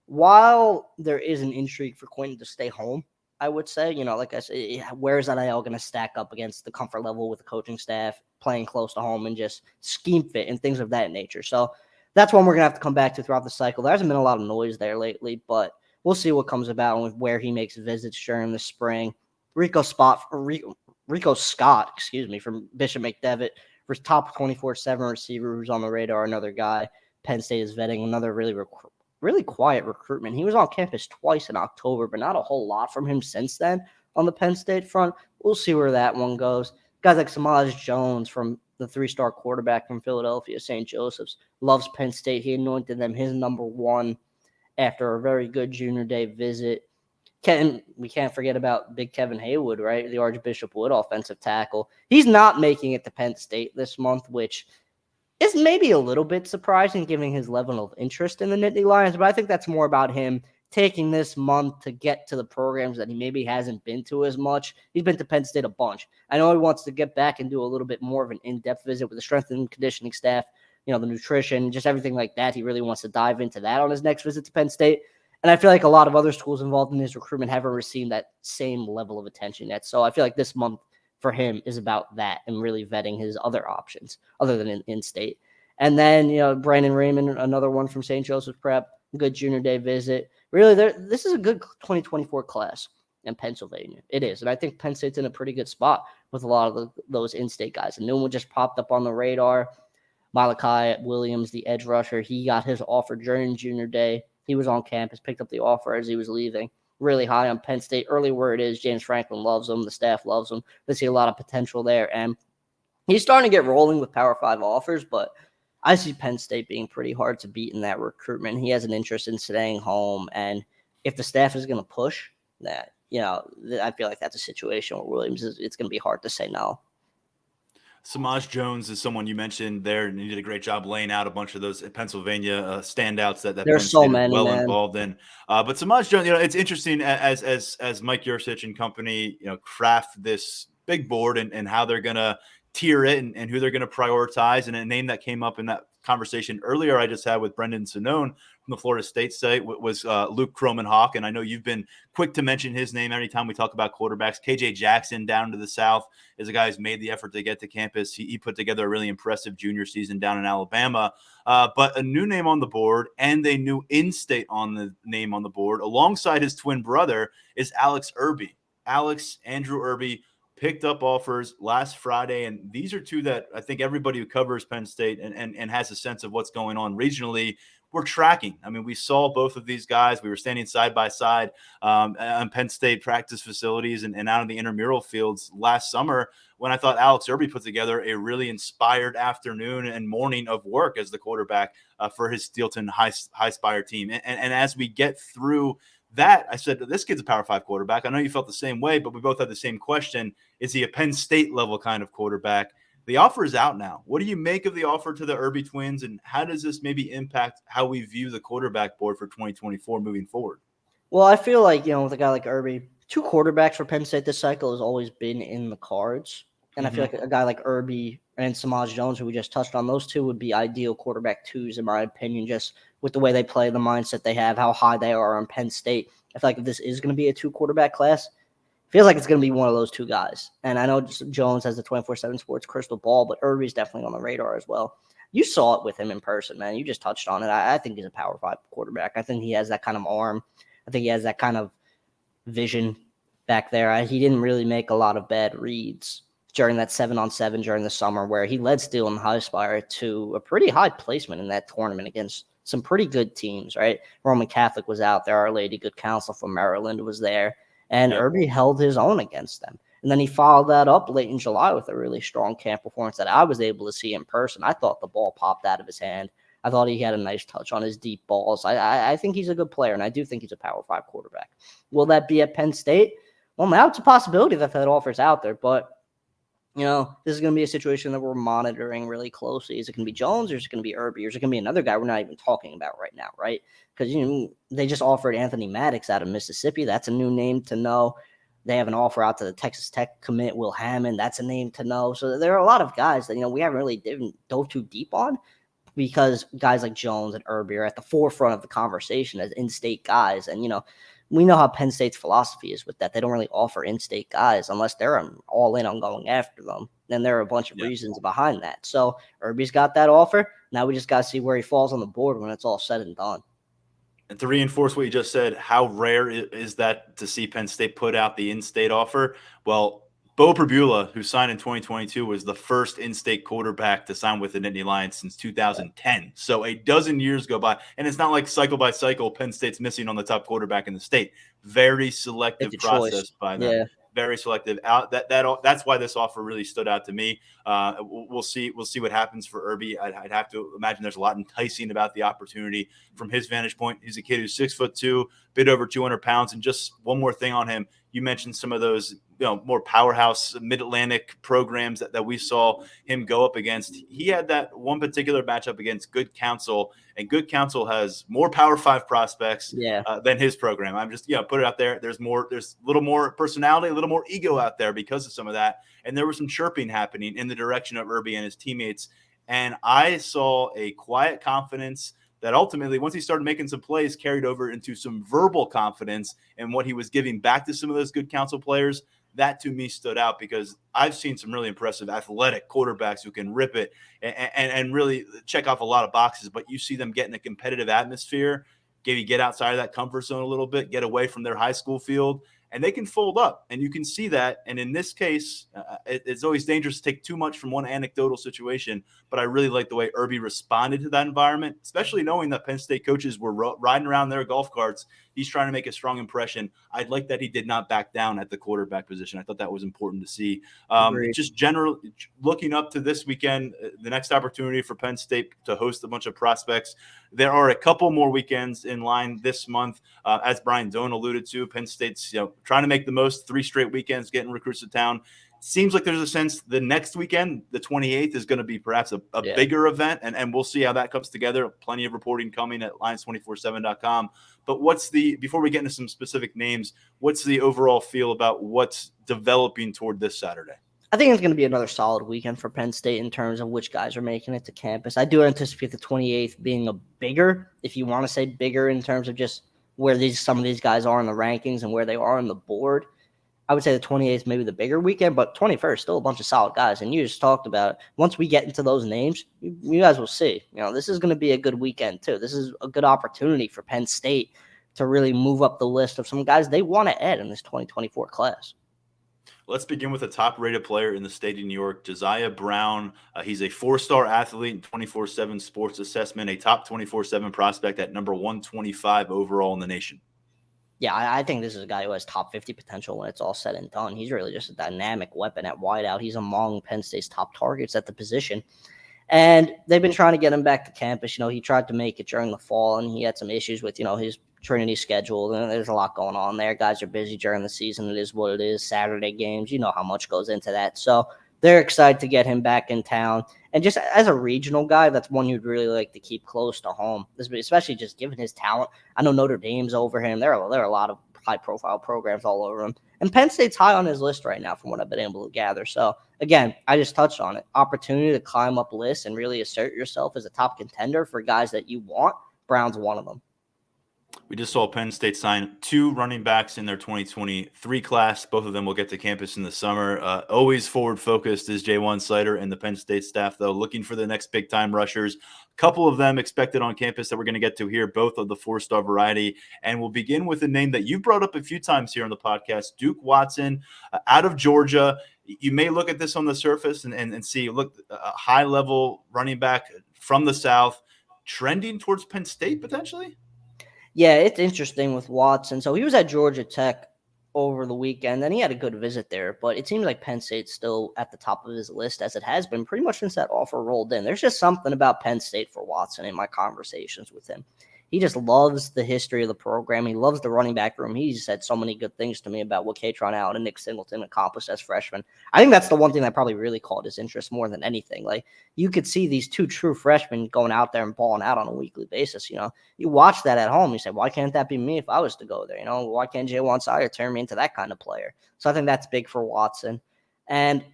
while there is an intrigue for Quentin to stay home, I would say, like I said, where is NIL going to stack up against the comfort level with the coaching staff, playing close to home, and just scheme fit and things of that nature. So that's one we're going to have to come back to throughout the cycle. There hasn't been a lot of noise there lately, but we'll see what comes about with where he makes visits during the spring. Rico Scott, from Bishop McDevitt, for top 24/7 receiver who's on the radar, another guy Penn State is vetting, another really quiet recruitment. He was on campus twice in October, but not a whole lot from him since then on the Penn State front. We'll see where that one goes. Guys like Samaj Jones, from the 3-star quarterback from Philadelphia, St. Joseph's, loves Penn State. He anointed them his number 1 after a very good junior day visit. we can't forget about big Kevin Haywood, right? The Archbishop Wood offensive tackle. He's not making it to Penn State this month, which is maybe a little bit surprising given his level of interest in the Nittany Lions, but I think that's more about him taking this month to get to the programs that he maybe hasn't been to as much. He's been to Penn State a bunch. I know he wants to get back and do a little bit more of an in-depth visit with the strength and conditioning staff, the nutrition, just everything like that. He really wants to dive into that on his next visit to Penn State. And I feel like a lot of other schools involved in his recruitment haven't received that same level of attention yet. So I feel like this month for him is about that and really vetting his other options other than in-state. And then, Brandon Raymond, another one from St. Joseph's Prep, good junior day visit. Really, this is a good 2024 class in Pennsylvania. It is. And I think Penn State's in a pretty good spot with a lot of those in-state guys. A new one just popped up on the radar. Malachi Williams, the edge rusher, he got his offer during junior day. He was on campus, picked up the offer as he was leaving. Really high on Penn State. Early word is James Franklin loves him. The staff loves him. They see a lot of potential there. And he's starting to get rolling with Power 5 offers, but I see Penn State being pretty hard to beat in that recruitment. He has an interest in staying home. And if the staff is going to push that, I feel like that's a situation where Williams it's going to be hard to say no. Samaj Jones is someone you mentioned there, and you did a great job laying out a bunch of those Pennsylvania standouts that there's Penn so State many is well man. involved in. But Samaj Jones, it's interesting as Mike Yursich and company, craft this big board and how they're going to tier it and who they're going to prioritize. And a name that came up in that conversation earlier I just had with Brendan Sonnone from the Florida State site was Luke Kromenhoek. And I know you've been quick to mention his name anytime we talk about quarterbacks. KJ Jackson down to the south is a guy who's made the effort to get to campus. He put together a really impressive junior season down in Alabama. But a new name on the board and a new in-state name on the board alongside his twin brother is Alex Irby. Andrew Irby picked up offers last Friday, and these are two that I think everybody who covers Penn State and has a sense of what's going on regionally, we're tracking. I mean, we saw both of these guys. We were standing side by side on Penn State practice facilities and out in the intramural fields last summer when I thought Alex Irby put together a really inspired afternoon and morning of work as the quarterback for his Steelton High Spire team. And as we get through that, I said, this kid's a Power 5 quarterback. I know you felt the same way, but we both had the same question. Is he a Penn State level kind of quarterback? The offer is out now. What do you make of the offer to the Irby twins, and how does this maybe impact how we view the quarterback board for 2024 moving forward? Well, I feel like, with a guy like Irby, 2 quarterbacks for Penn State this cycle has always been in the cards. And I feel like a guy like Irby and Samaj Jones, who we just touched on, those two would be ideal quarterback 2s, in my opinion, just with the way they play, the mindset they have, how high they are on Penn State. I feel like if this is going to be a 2 quarterback class, it feels like it's going to be one of those 2 guys. And I know Jones has the 24/7 Sports crystal ball, but Irby's definitely on the radar as well. You saw it with him in person, man. You just touched on it. I think he's a Power 5 quarterback. I think he has that kind of arm. I think he has that kind of vision back there. He didn't really make a lot of bad reads during that 7-on-7 during the summer where he led Steelton High Spire to a pretty high placement in that tournament against some pretty good teams, right? Roman Catholic was out there. Our Lady Good Counsel from Maryland was there. And Irby held his own against them. And then he followed that up late in July with a really strong camp performance that I was able to see in person. I thought the ball popped out of his hand. I thought he had a nice touch on his deep balls. I think he's a good player, and I do think he's a Power 5 quarterback. Will that be at Penn State? Well, now it's a possibility that offer's out there, but this is going to be a situation that we're monitoring really closely. Is it going to be Jones, or is it going to be Irby, or is it going to be another guy we're not even talking about right now, right? Because, they just offered Anthony Maddox out of Mississippi. That's a new name to know. They have an offer out to the Texas Tech commit, Will Hammond. That's a name to know. So there are a lot of guys that, we haven't really dove too deep on because guys like Jones and Irby are at the forefront of the conversation as in-state guys. And, we know how Penn State's philosophy is with that. They don't really offer in-state guys unless they're all in on going after them. And there are a bunch of reasons behind that. So Irby's got that offer. Now we just got to see where he falls on the board when it's all said and done. And to reinforce what you just said, how rare is that to see Penn State put out the in-state offer? Well, Bo Pribula, who signed in 2022, was the first in-state quarterback to sign with the Nittany Lions since 2010. So a dozen years go by, and it's not like cycle by cycle Penn State's missing on the top quarterback in the state. Very selective process by them. very selective. That's why this offer really stood out to me. We'll see what happens for Irby. I'd have to imagine there's a lot enticing about the opportunity from his vantage point. He's a kid who's 6'2", bit over 200 pounds, and just one more thing on him. You mentioned some of those, more powerhouse Mid-Atlantic programs that we saw him go up against. He had that one particular matchup against Good Counsel, and Good Counsel has more Power 5 prospects than his program. I'm just, put it out there. There's a little more personality, a little more ego out there because of some of that. And there was some chirping happening in the direction of Irby and his teammates. And I saw a quiet confidence that ultimately, once he started making some plays, carried over into some verbal confidence in what he was giving back to some of those Good Counsel players. That to me stood out because I've seen some really impressive athletic quarterbacks who can rip it and really check off a lot of boxes, but you see them get in a competitive atmosphere, get outside of that comfort zone a little bit, get away from their high school field, and they can fold up, and you can see that. And in this case, it's always dangerous to take too much from one anecdotal situation, but I really like the way Irby responded to that environment, especially knowing that Penn State coaches were riding around their golf carts. He's trying to make a strong impression. I'd like that he did not back down at the quarterback position. I thought that was important to see. Just generally looking up to this weekend, the next opportunity for Penn State to host a bunch of prospects. There are a couple more weekends in line this month. As Brian Doan alluded to, Penn State's trying to make the most, 3 straight weekends, getting recruits to town. Seems like there's a sense the next weekend, the 28th, is going to be perhaps a bigger event, and we'll see how that comes together. Plenty of reporting coming at Lions247.com. But before we get into some specific names, what's the overall feel about what's developing toward this Saturday? I think it's going to be another solid weekend for Penn State in terms of which guys are making it to campus. I do anticipate the 28th being a bigger, if you want to say bigger, in terms of just where some of these guys are in the rankings and where they are on the board. I would say the 28th maybe the bigger weekend, but 21st still a bunch of solid guys. And you just talked about it. Once we get into those names, you guys will see. This is going to be a good weekend too. This is a good opportunity for Penn State to really move up the list of some guys they want to add in this 2024 class. Let's begin with a top-rated player in the state of New York, Josiah Brown. He's a 4-star athlete in 24/7 Sports Assessment, a top 24/7 prospect at number 125 overall in the nation. Yeah, I think this is a guy who has top 50 potential when it's all said and done. He's really just a dynamic weapon at wideout. He's among Penn State's top targets at the position. And they've been trying to get him back to campus. He tried to make it during the fall, and he had some issues with, his Trinity schedule. And there's a lot going on there. Guys are busy during the season. It is what it is. Saturday games, how much goes into that. So they're excited to get him back in town. And just as a regional guy, that's one you'd really like to keep close to home, especially just given his talent. I know Notre Dame's over him. There are a lot of high-profile programs all over him. And Penn State's high on his list right now from what I've been able to gather. So, again, I just touched on it. Opportunity to climb up lists and really assert yourself as a top contender for guys that you want. Brown's one of them. We just saw Penn State sign 2 running backs in their 2023 class. Both of them will get to campus in the summer. Always forward-focused is J1 Sider and the Penn State staff, though, looking for the next big-time rushers. A couple of them expected on campus that we're going to get to here, both of the 4-star variety. And we'll begin with a name that you brought up a few times here on the podcast, Duke Watson, out of Georgia. You may look at this on the surface and see, a high-level running back from the South trending towards Penn State potentially? Yeah, it's interesting with Watson. So he was at Georgia Tech over the weekend, and he had a good visit there. But it seems like Penn State's still at the top of his list, as it has been pretty much since that offer rolled in. There's just something about Penn State for Watson in my conversations with him. He just loves the history of the program. He loves the running back room. He's said so many good things to me about what Katron Allen and Nick Singleton accomplished as freshmen. I think that's the one thing that probably really caught his interest more than anything. Like, you could see these 2 true freshmen going out there and balling out on a weekly basis. You watch that at home. You say, why can't that be me if I was to go there? Why can't J1 Sider turn me into that kind of player? So I think that's big for Watson. And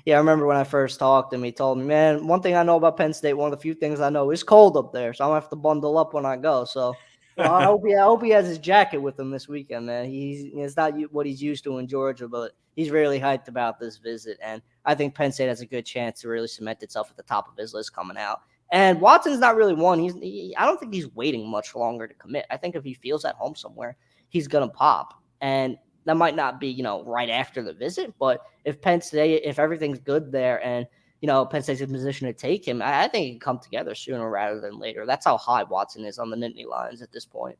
yeah, I remember when I first talked to him, he told me, man, one thing I know about Penn State, one of the few things I know, is cold up there, so I'm going to have to bundle up when I go. So I hope he has his jacket with him this weekend, man. It's not what he's used to in Georgia, but he's really hyped about this visit. And I think Penn State has a good chance to really cement itself at the top of his list coming out. And Watson's not really one. I don't think he's waiting much longer to commit. I think if he feels at home somewhere, he's going to pop. And that might not be, right after the visit, but if everything's good there and, Penn State's in position to take him, I think it can come together sooner rather than later. That's how high Watson is on the Nittany Lions at this point.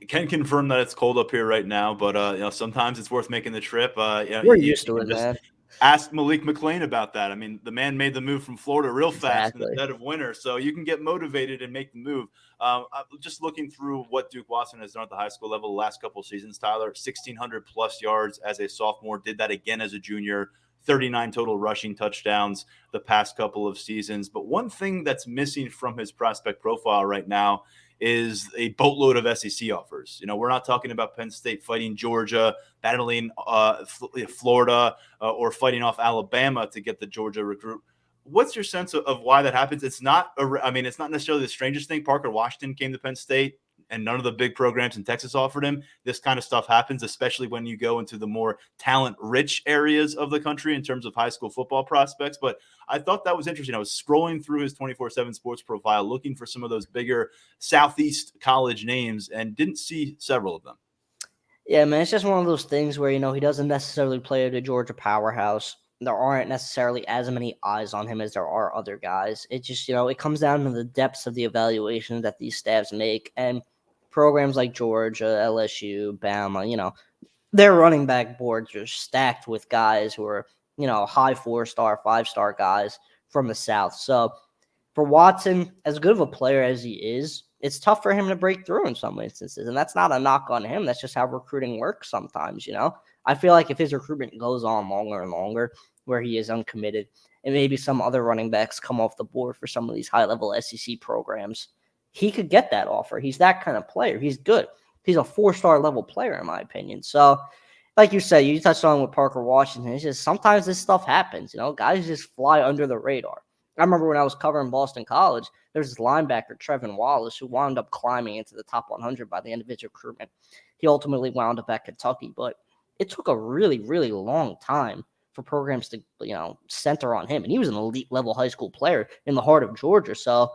Can confirm that it's cold up here right now, but sometimes it's worth making the trip. We're used to it, just man. ask Malik McLean about that. I mean, the man made the move from Florida real fast in the Exactly. dead of winter, so you can get motivated and make the move. I'm just looking through what Duke Watson has done at the high school level the last couple of seasons. Tyler, 1,600 plus yards as a sophomore, did that again as a junior. 39 total rushing touchdowns the past couple of seasons. But one thing that's missing from his prospect profile right now is a boatload of SEC offers. We're not talking about Penn State fighting Georgia, battling Florida, or fighting off Alabama to get the Georgia recruit. What's your sense of why that happens? It's not it's not necessarily the strangest thing. Parker Washington came to Penn State and none of the big programs in Texas offered him. This kind of stuff happens, especially when you go into the more talent-rich areas of the country in terms of high school football prospects. But I thought that was interesting. I was scrolling through his 24/7 sports profile, looking for some of those bigger Southeast college names, and didn't see several of them. Yeah, man, it's just one of those things where, he doesn't necessarily play at a Georgia powerhouse. There aren't necessarily as many eyes on him as there are other guys. It just, it comes down to the depths of the evaluation that these staffs make. And programs like Georgia, LSU, Bama, their running back boards are stacked with guys who are, high 4-star, 5-star guys from the South. So for Watson, as good of a player as he is, it's tough for him to break through in some instances. And that's not a knock on him. That's just how recruiting works sometimes, I feel like if his recruitment goes on longer and longer, where he is uncommitted, and maybe some other running backs come off the board for some of these high-level SEC programs, he could get that offer. He's that kind of player. He's good. He's a 4-star level player, in my opinion. So, like you said, you touched on with Parker Washington. It's just sometimes this stuff happens. Guys just fly under the radar. I remember when I was covering Boston College, there's this linebacker, Trevin Wallace, who wound up climbing into the top 100 by the end of his recruitment. He ultimately wound up at Kentucky, but it took a really, really long time for programs to, center on him. And he was an elite level high school player in the heart of Georgia. So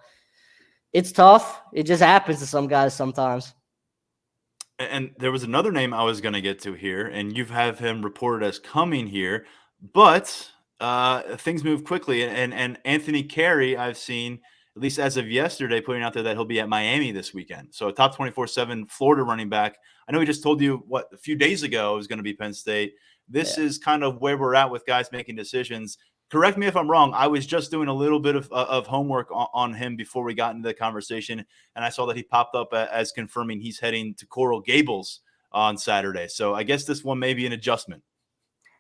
it's tough. It just happens to some guys sometimes. And there was another name I was going to get to here, and you have him reported as coming here, but things move quickly. And Anthony Carey, I've seen, at least as of yesterday, putting out there that he'll be at Miami this weekend. So a top 24/7 Florida running back. I know he just told you a few days ago it was going to be Penn State. This is kind of where we're at with guys making decisions. Correct me if I'm wrong. I was just doing a little bit of homework on him before we got into the conversation, and I saw that he popped up as confirming he's heading to Coral Gables on Saturday. So I guess this one may be an adjustment.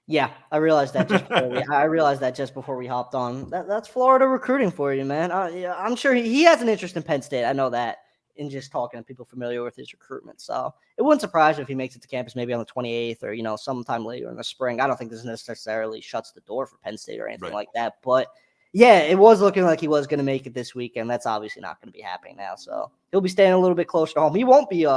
Yeah, I realized that just before we hopped on. That's Florida recruiting for you, man. Yeah, I'm sure he has an interest in Penn State. I know that in just talking to people familiar with his recruitment. So it wouldn't surprise me if he makes it to campus maybe on the 28th or, sometime later in the spring. I don't think this necessarily shuts the door for Penn State or anything like that. But yeah, it was looking like he was going to make it this weekend. That's obviously not going to be happening now. So he'll be staying a little bit closer to home. He won't be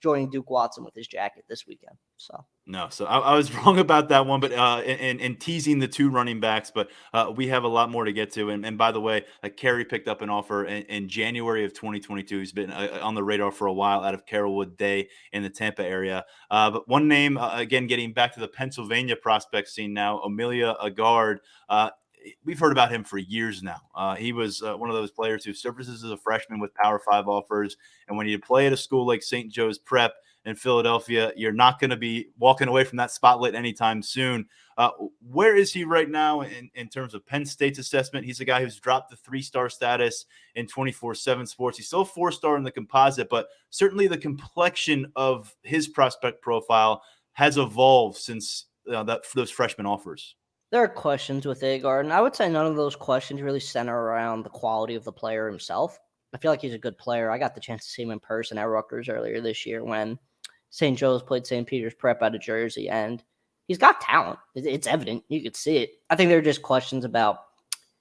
joining Duke Watson with his jacket this weekend. So no, so I was wrong about that one, but in teasing the two running backs, but we have a lot more to get to. And by the way, Carey picked up an offer in January of 2022. He's been on the radar for a while out of Carrollwood Day in the Tampa area. But one name, again, getting back to the Pennsylvania prospect scene now, Amelia Agard. We've heard about him for years now. He was one of those players who surfaces as a freshman with Power 5 offers. And when you play at a school like St. Joe's Prep in Philadelphia, you're not going to be walking away from that spotlight anytime soon. Where is he right now in terms of Penn State's assessment? He's a guy who's dropped the 3-star status in 24/7 sports. He's still a 4-star in the composite, but certainly the complexion of his prospect profile has evolved since those freshman offers. There are questions with Agard, and I would say none of those questions really center around the quality of the player himself. I feel like he's a good player. I got the chance to see him in person at Rutgers earlier this year when St. Joe's played St. Peter's Prep out of Jersey, and he's got talent. It's evident. You could see it. I think there are just questions about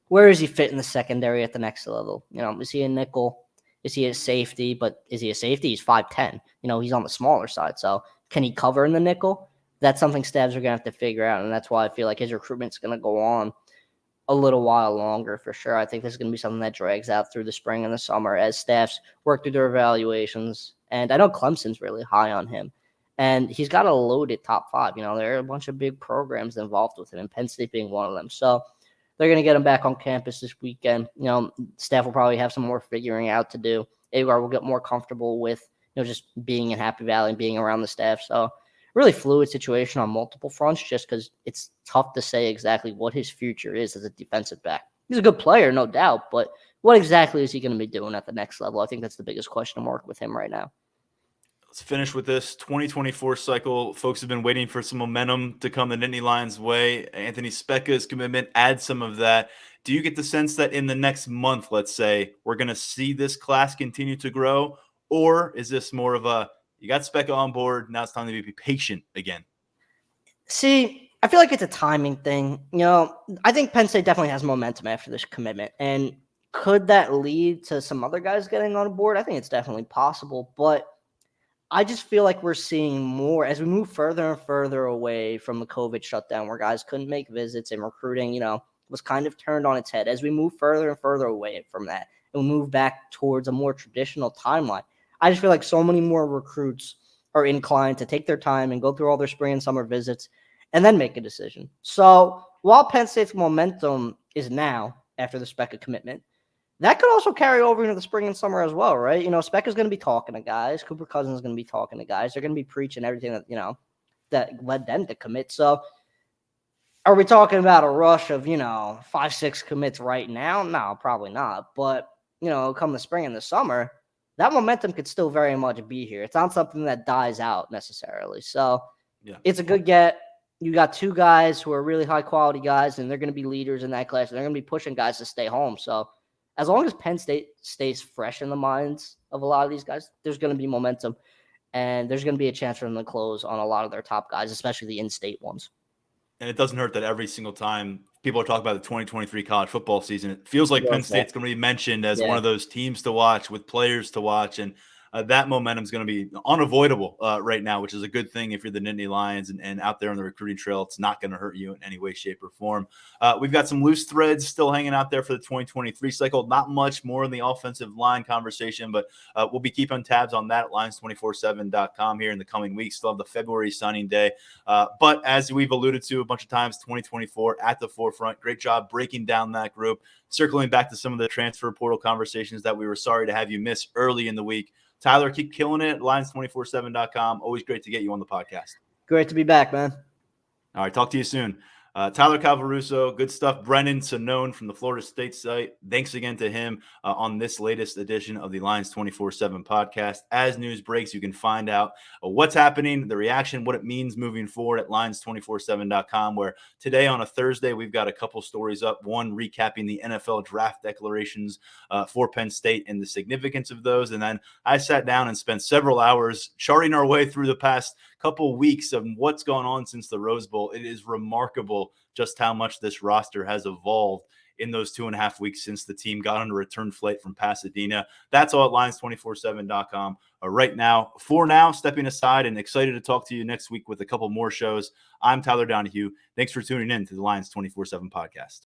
where does he fit in the secondary at the next level? Is he a nickel? Is he a safety? But is he a safety? He's 5'10". He's on the smaller side. So can he cover in the nickel? That's something staffs are going to have to figure out, and that's why I feel like his recruitment's going to go on a little while longer for sure. I think this is going to be something that drags out through the spring and the summer as staffs work through their evaluations. And I know Clemson's really high on him, and he's got a loaded top 5. There are a bunch of big programs involved with him, and Penn State being one of them. So they're going to get him back on campus this weekend. Staff will probably have some more figuring out to do. Agard will get more comfortable with just being in Happy Valley and being around the staff. So really fluid situation on multiple fronts, just because it's tough to say exactly what his future is as a defensive back. He's a good player, no doubt, but what exactly is he going to be doing at the next level? I think that's the biggest question mark with him right now. Let's finish with this 2024 cycle. Folks have been waiting for some momentum to come the Nittany Lions' way. Anthony Speca's commitment adds some of that. Do you get the sense that in the next month, let's say, we're going to see this class continue to grow? Or is this more of a, you got Speca on board, now it's time to be patient again? See, I feel like it's a timing thing. I think Penn State definitely has momentum after this commitment. And could that lead to some other guys getting on board? I think it's definitely possible. But I just feel like we're seeing more as we move further and further away from the COVID shutdown where guys couldn't make visits and recruiting, was kind of turned on its head. As we move further and further away from that and we move back towards a more traditional timeline, I just feel like so many more recruits are inclined to take their time and go through all their spring and summer visits and then make a decision. So while Penn State's momentum is now after the Speca commitment, that could also carry over into the spring and summer as well, right? Speca's going to be talking to guys. Cooper Cousins is going to be talking to guys. They're going to be preaching everything that, that led them to commit. So are we talking about a rush of, 5-6 commits right now? No, probably not. But, come the spring and the summer, that momentum could still very much be here. It's not something that dies out necessarily. So It's a good get. You got two guys who are really high-quality guys, and they're going to be leaders in that class. And they're going to be pushing guys to stay home. So as long as Penn State stays fresh in the minds of a lot of these guys, there's going to be momentum, and there's going to be a chance for them to close on a lot of their top guys, especially the in-state ones. And it doesn't hurt that every single time people are talking about the 2023 college football season, it feels like Penn State's going to be mentioned as one of those teams to watch with players to watch. And that momentum is going to be unavoidable right now, which is a good thing if you're the Nittany Lions and out there on the recruiting trail. It's not going to hurt you in any way, shape, or form. We've got some loose threads still hanging out there for the 2023 cycle. Not much more in the offensive line conversation, but we'll be keeping tabs on that at Lions247.com here in the coming weeks. Still have the February signing day. But as we've alluded to a bunch of times, 2024 at the forefront. Great job breaking down that group. Circling back to some of the transfer portal conversations that we were sorry to have you miss early in the week. Tyler, keep killing it. Lions247.com. Always great to get you on the podcast. Great to be back, man. All right, talk to you soon. Tyler Calvaruso, good stuff. Brendan Sonnone from the Florida State site. Thanks again to him on this latest edition of the Lions247 podcast. As news breaks, you can find out what's happening, the reaction, what it means moving forward at Lions247.com, where today on a Thursday, we've got a couple stories up. One, recapping the NFL draft declarations for Penn State and the significance of those. And then I sat down and spent several hours charting our way through the past couple weeks of what's gone on since the Rose Bowl. It is remarkable just how much this roster has evolved in those 2.5 weeks since the team got on a return flight from Pasadena. That's all at Lions247.com right now. For now, stepping aside and excited to talk to you next week with a couple more shows. I'm Tyler Donohue. Thanks for tuning in to the Lions247 podcast.